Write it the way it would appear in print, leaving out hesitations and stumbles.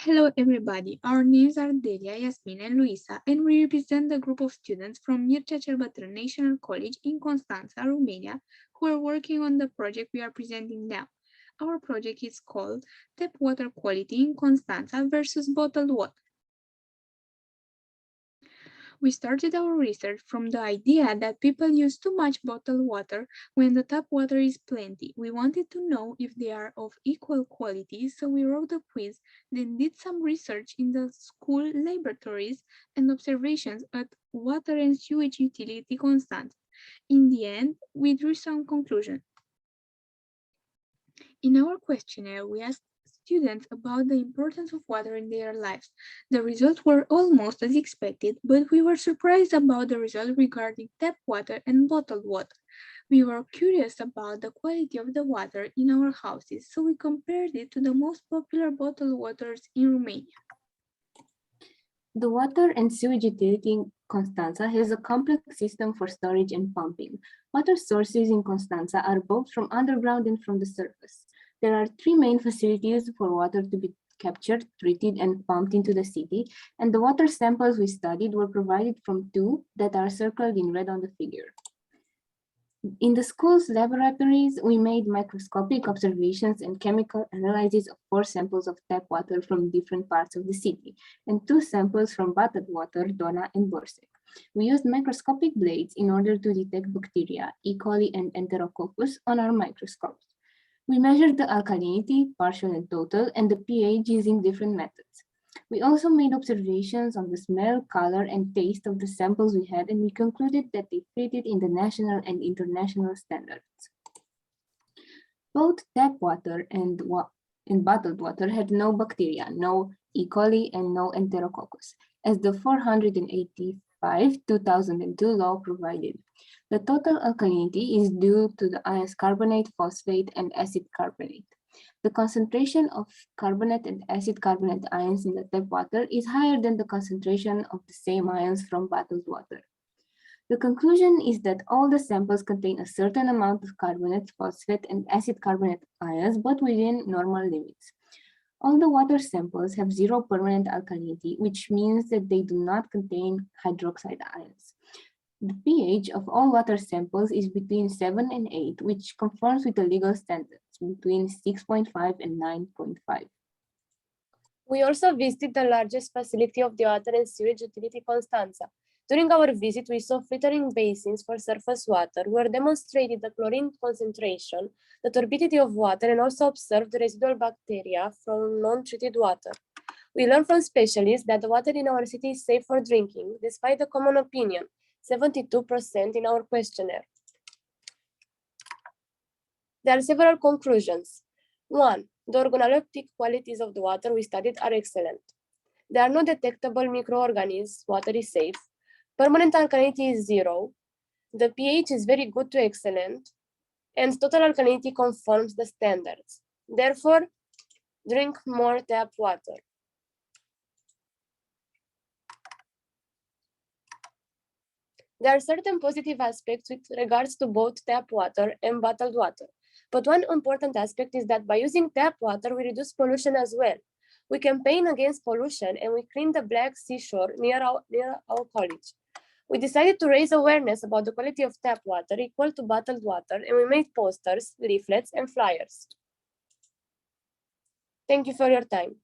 Hello everybody, our names are Delia, Yasmin and Luisa and we represent the group of students from Mircea cel Bătrân National College in Constanța, Romania, who are working on the project we are presenting now. Our project is called Tap Water Quality in Constanța versus Bottled Water. We started our research from the idea that people use too much bottled water when the tap water is plenty. We wanted to know if they are of equal quality, so we wrote a quiz, then did some research in the school laboratories and observations at Water and Sewage Utility Constanța. In the end, we drew some conclusions. In our questionnaire, we asked students about the importance of water in their lives. The results were almost as expected, but we were surprised about the results regarding tap water and bottled water. We were curious about the quality of the water in our houses, so we compared it to the most popular bottled waters in Romania. The water and sewage utility in Constanța has a complex system for storage and pumping. Water sources in Constanța are both from underground and from the surface. There are three main facilities for water to be captured, treated, and pumped into the city, and the water samples we studied were provided from two that are circled in red on the figure. In the school's laboratories, we made microscopic observations and chemical analysis of 4 samples of tap water from different parts of the city, and 2 samples from bottled water, Dona and Borsec. We used microscopic blades in order to detect bacteria, E. coli and Enterococcus, on our microscopes. We measured the alkalinity, partial and total, and the pH using different methods. We also made observations on the smell, color, and taste of the samples we had, and we concluded that they fitted in the national and international standards. Both tap water and bottled water had no bacteria, no E. coli, and no Enterococcus, as the 485/2002 law provided. The total alkalinity is due to the ions carbonate, phosphate, and acid carbonate. The concentration of carbonate and acid carbonate ions in the tap water is higher than the concentration of the same ions from bottled water. The conclusion is that all the samples contain a certain amount of carbonate, phosphate, and acid carbonate ions, but within normal limits. All the water samples have 0 permanent alkalinity, which means that they do not contain hydroxide ions. The pH of all water samples is between 7 and 8, which conforms with the legal standards between 6.5 and 9.5. We also visited the largest facility of the water and sewage utility, Constanța. During our visit, we saw filtering basins for surface water, where demonstrated the chlorine concentration, the turbidity of water, and also observed the residual bacteria from non-treated water. We learned from specialists that the water in our city is safe for drinking, despite the common opinion, 72% in our questionnaire. There are several conclusions. 1. The organoleptic qualities of the water we studied are excellent. There are no detectable microorganisms, water is safe. Permanent alkalinity is 0. The pH is very good to excellent, and total alkalinity conforms the standards. Therefore, drink more tap water. There are certain positive aspects with regards to both tap water and bottled water. But one important aspect is that by using tap water, we reduce pollution as well. We campaign against pollution and we clean the Black Seashore near our college. We decided to raise awareness about the quality of tap water equal to bottled water, and we made posters, leaflets, and flyers. Thank you for your time.